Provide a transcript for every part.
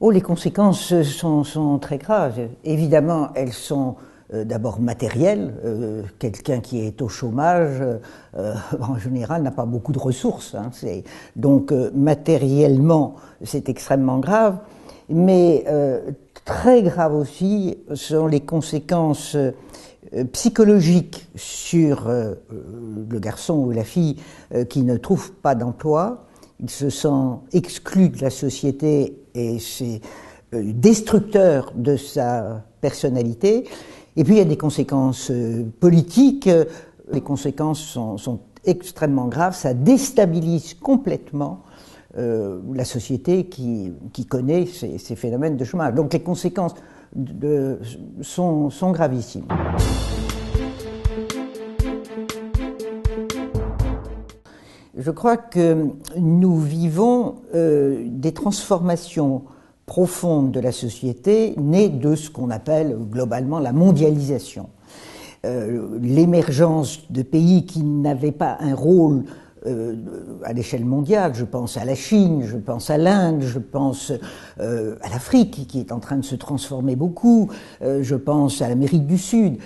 Oh, les conséquences sont très graves. Évidemment, elles sont d'abord matérielles. Quelqu'un qui est au chômage, en général, n'a pas beaucoup de ressources. Hein. Donc, matériellement, c'est extrêmement grave. Mais très grave aussi sont les conséquences psychologiques sur le garçon ou la fille qui ne trouve pas d'emploi. Il se sent exclu de la société et c'est destructeur de sa personnalité. Et puis il y a des conséquences politiques. Les conséquences sont extrêmement graves. Ça déstabilise complètement la société qui connaît ces phénomènes de chômage. Donc les conséquences sont gravissimes. Je crois que nous vivons des transformations profondes de la société nées de ce qu'on appelle globalement la mondialisation. L'émergence de pays qui n'avaient pas un rôle à l'échelle mondiale, je pense à la Chine, je pense à l'Inde, je pense à l'Afrique qui est en train de se transformer beaucoup, je pense à l'Amérique du Sud.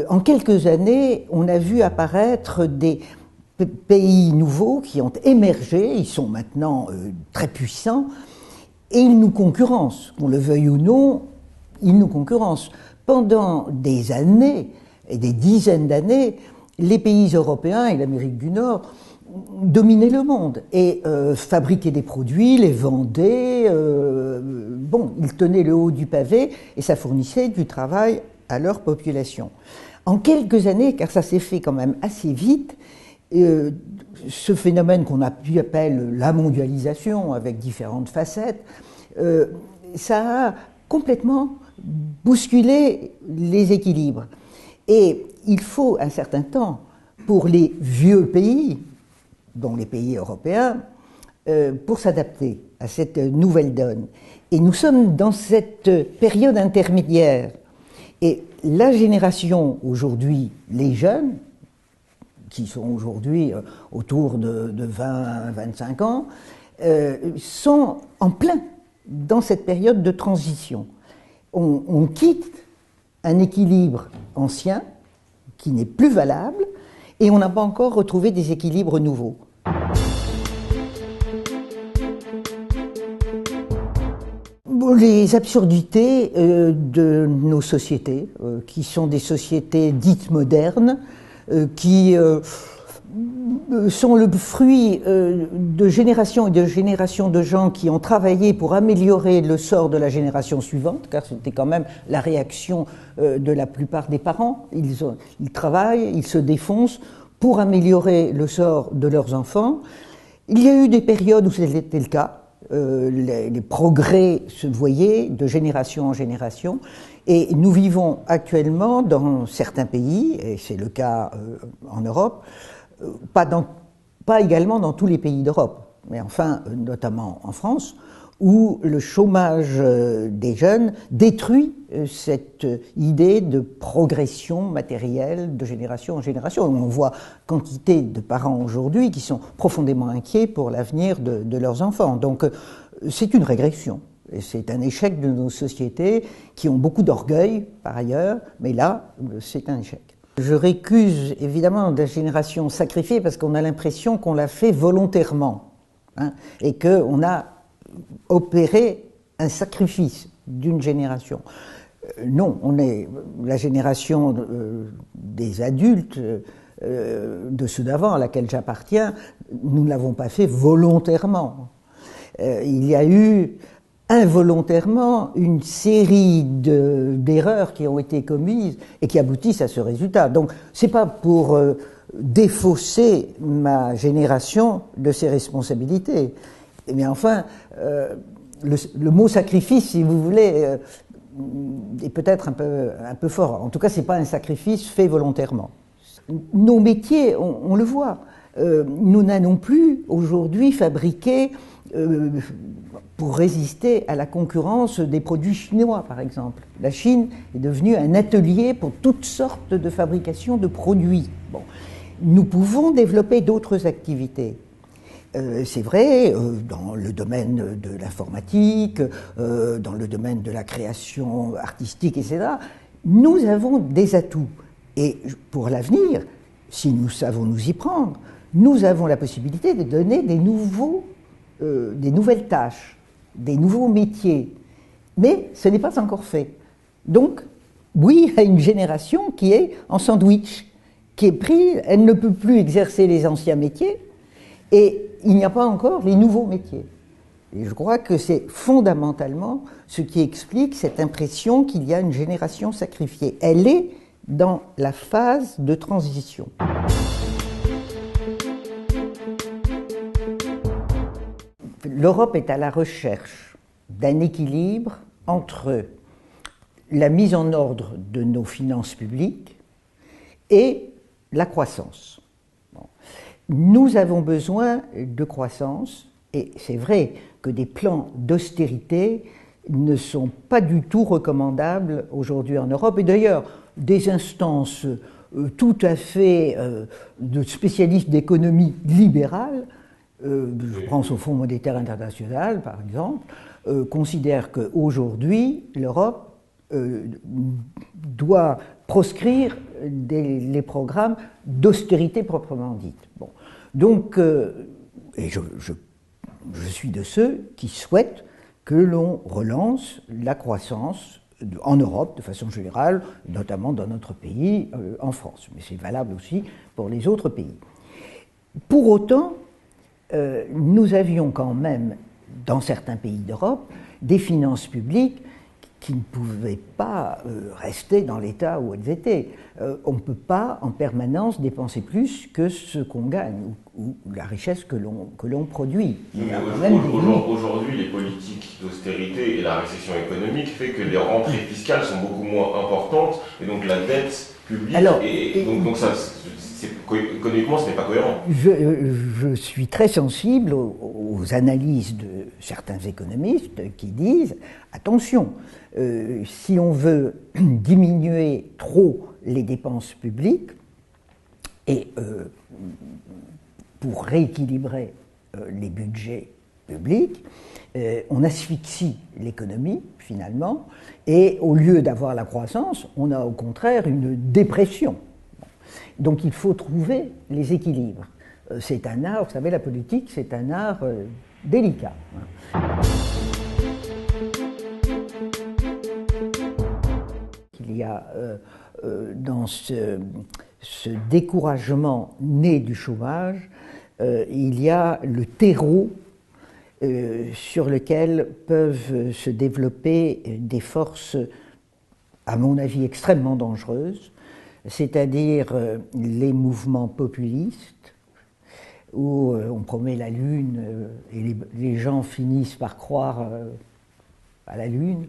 En quelques années, on a vu apparaître des pays nouveaux qui ont émergé, ils sont maintenant très puissants, et ils nous concurrencent, qu'on le veuille ou non, ils nous concurrencent. Pendant des années, et des dizaines d'années, les pays européens et l'Amérique du Nord dominaient le monde et fabriquaient des produits, les vendaient, ils tenaient le haut du pavé et ça fournissait du travail à leur population. En quelques années, car ça s'est fait quand même assez vite, ce phénomène qu'on a pu appeler la mondialisation avec différentes facettes, ça a complètement bousculé les équilibres. Et il faut un certain temps pour les vieux pays, dont les pays européens, pour s'adapter à cette nouvelle donne. Et nous sommes dans cette période intermédiaire. Et la génération aujourd'hui, les jeunes, qui sont aujourd'hui autour de 20 à 25 ans, sont en plein dans cette période de transition. On quitte un équilibre ancien qui n'est plus valable et on n'a pas encore retrouvé des équilibres nouveaux. Les absurdités de nos sociétés, qui sont des sociétés dites modernes, qui sont le fruit de générations et de générations de gens qui ont travaillé pour améliorer le sort de la génération suivante, car c'était quand même la réaction de la plupart des parents. Ils travaillent, ils se défoncent pour améliorer le sort de leurs enfants. Il y a eu des périodes où c'était le cas. Les progrès se voyaient de génération en génération et nous vivons actuellement dans certains pays, et c'est le cas en Europe, pas également dans tous les pays d'Europe, mais enfin notamment en France, où le chômage des jeunes détruit cette idée de progression matérielle de génération en génération. On voit quantité de parents aujourd'hui qui sont profondément inquiets pour l'avenir de leurs enfants. Donc c'est une régression. Et c'est un échec de nos sociétés qui ont beaucoup d'orgueil par ailleurs, mais là, c'est un échec. Je récuse évidemment la génération sacrifiée parce qu'on a l'impression qu'on l'a fait volontairement, hein, et qu'on a opéré un sacrifice d'une génération. Non, on est la génération des adultes, de ceux d'avant à laquelle j'appartiens, nous ne l'avons pas fait volontairement. Il y a eu involontairement une série d'erreurs qui ont été commises et qui aboutissent à ce résultat. Donc c'est pas pour défausser ma génération de ses responsabilités. Mais enfin, le mot sacrifice, si vous voulez, est peut-être un peu fort. En tout cas, c'est pas un sacrifice fait volontairement. Nos métiers, on le voit. Nous n'allons plus aujourd'hui fabriquer pour résister à la concurrence des produits chinois, par exemple. La Chine est devenue un atelier pour toutes sortes de fabrication de produits. Bon. Nous pouvons développer d'autres activités. C'est vrai, dans le domaine de l'informatique, dans le domaine de la création artistique, etc., nous avons des atouts. Et pour l'avenir, si nous savons nous y prendre, nous avons la possibilité de donner des nouvelles tâches, des nouveaux métiers. Mais ce n'est pas encore fait. Donc, oui, il y a une génération qui est en sandwich, qui est prise, elle ne peut plus exercer les anciens métiers, et il n'y a pas encore les nouveaux métiers. Et je crois que c'est fondamentalement ce qui explique cette impression qu'il y a une génération sacrifiée. Elle est dans la phase de transition. L'Europe est à la recherche d'un équilibre entre la mise en ordre de nos finances publiques et la croissance. Nous avons besoin de croissance, et c'est vrai que des plans d'austérité ne sont pas du tout recommandables aujourd'hui en Europe. Et d'ailleurs, des instances tout à fait de spécialistes d'économie libérale, je pense au Fonds monétaire international par exemple, considèrent qu'aujourd'hui l'Europe doit proscrire les programmes d'austérité proprement dite. Bon. Donc, et je suis de ceux qui souhaitent que l'on relance la croissance en Europe de façon générale, notamment dans notre pays, en France. Mais c'est valable aussi pour les autres pays. Pour autant, nous avions quand même, dans certains pays d'Europe, des finances publiques qui ne pouvaient pas rester dans l'état où elles étaient. On ne peut pas en permanence dépenser plus que ce qu'on gagne ou la richesse que l'on produit. Aujourd'hui, les politiques d'austérité et la récession économique fait que les rentrées fiscales sont beaucoup moins importantes et donc la dette publique. Alors, donc ça, économiquement, ce n'est pas cohérent. Je suis très sensible aux analyses de certains économistes qui disent attention, si on veut diminuer trop les dépenses publiques et pour rééquilibrer les budgets publics, on asphyxie l'économie finalement, et au lieu d'avoir la croissance, on a au contraire une dépression. Donc il faut trouver les équilibres. C'est un art, vous savez, la politique, c'est un art délicat. Il y a dans ce découragement né du chômage, il y a le terreau sur lequel peuvent se développer des forces, à mon avis, extrêmement dangereuses, c'est-à-dire les mouvements populistes, où on promet la Lune et les gens finissent par croire à la Lune,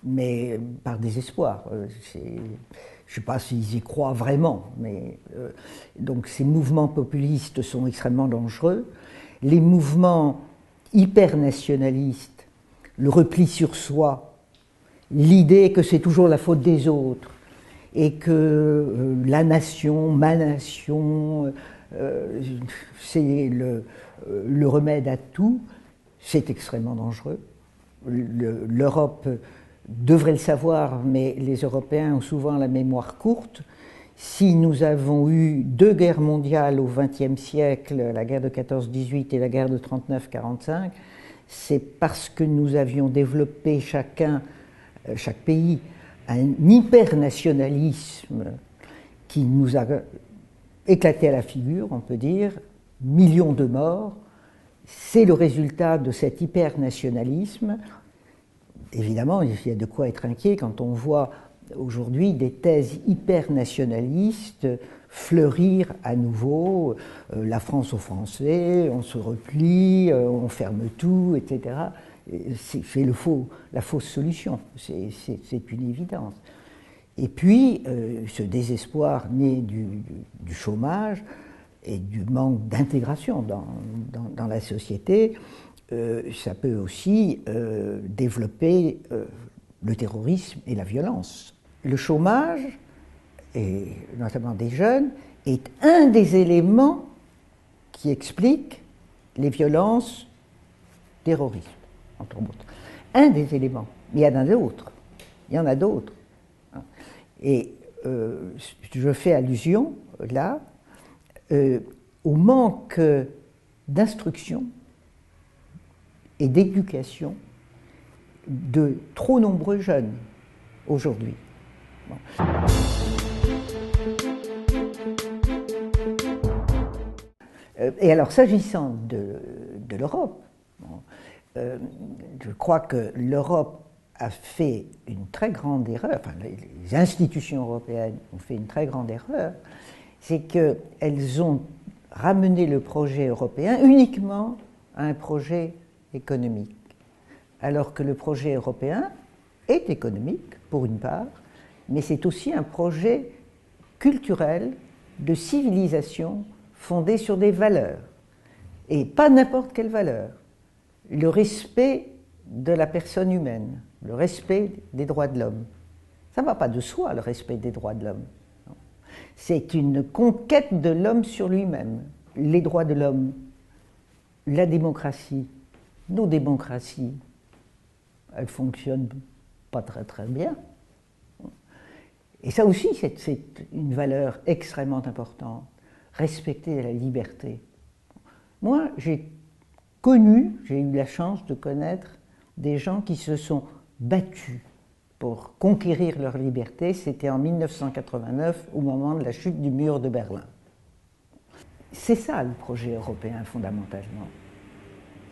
mais par désespoir. Je ne sais pas s'ils y croient vraiment, mais donc ces mouvements populistes sont extrêmement dangereux. Les mouvements hyper-nationalistes, le repli sur soi, l'idée que c'est toujours la faute des autres, et que la nation, ma nation, c'est le remède à tout, c'est extrêmement dangereux. L'Europe devrait le savoir, mais les Européens ont souvent la mémoire courte. Si nous avons eu 2 guerres mondiales au XXe siècle, la guerre de 14-18 et la guerre de 39-45, c'est parce que nous avions développé chaque pays, un hyper-nationalisme qui nous a éclaté à la figure, on peut dire, millions de morts. C'est le résultat de cet hyper-nationalisme. Évidemment, il y a de quoi être inquiet quand on voit aujourd'hui des thèses hyper-nationalistes fleurir à nouveau. La France aux Français, on se replie, on ferme tout, etc. C'est la fausse solution, c'est une évidence. Et puis, ce désespoir né du chômage et du manque d'intégration dans la société, ça peut aussi développer le terrorisme et la violence. Le chômage, et notamment des jeunes, est un des éléments qui explique les violences, terrorisme, entre autres. Un des éléments, mais il y en a d'autres. Il y en a d'autres. Et je fais allusion, là, au manque d'instruction et d'éducation de trop nombreux jeunes aujourd'hui. Bon. Et alors, s'agissant de l'Europe, bon, je crois que l'Europe a fait une très grande erreur, enfin les institutions européennes ont fait une très grande erreur, c'est qu'elles ont ramené le projet européen uniquement à un projet économique, alors que le projet européen est économique, pour une part, mais c'est aussi un projet culturel de civilisation fondé sur des valeurs, et pas n'importe quelle valeur, le respect de la personne humaine, le respect des droits de l'homme. Ça ne va pas de soi, le respect des droits de l'homme. C'est une conquête de l'homme sur lui-même. Les droits de l'homme, la démocratie, nos démocraties, elles fonctionnent pas très très bien. Et ça aussi, c'est une valeur extrêmement importante. Respecter la liberté. Moi, j'ai eu la chance de connaître des gens qui se sont battus pour conquérir leur liberté. C'était en 1989, au moment de la chute du mur de Berlin. C'est ça le projet européen fondamentalement.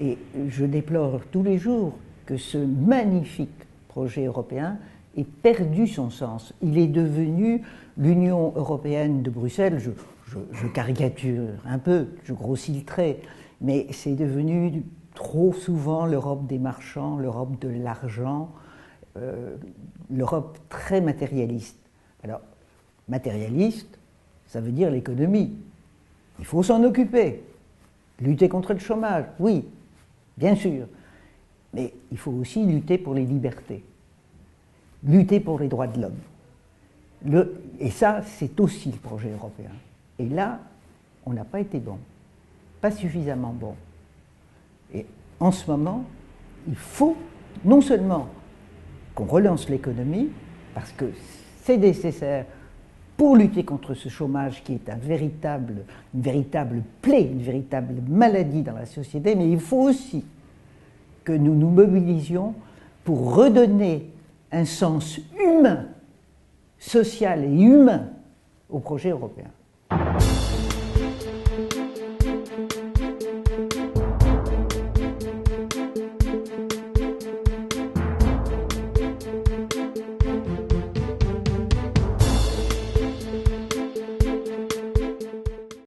Et je déplore tous les jours que ce magnifique projet européen ait perdu son sens. Il est devenu l'Union européenne de Bruxelles, je caricature un peu, je grossis le trait, mais c'est devenu trop souvent l'Europe des marchands, l'Europe de l'argent, l'Europe très matérialiste. Alors, matérialiste, ça veut dire l'économie. Il faut s'en occuper. Lutter contre le chômage, oui, bien sûr. Mais il faut aussi lutter pour les libertés, lutter pour les droits de l'homme. Et ça, c'est aussi le projet européen. Et là, on n'a pas été bon, pas suffisamment bon. Et en ce moment, il faut non seulement qu'on relance l'économie, parce que c'est nécessaire pour lutter contre ce chômage qui est une véritable plaie, une véritable maladie dans la société, mais il faut aussi que nous nous mobilisions pour redonner un sens humain, social et humain au projet européen.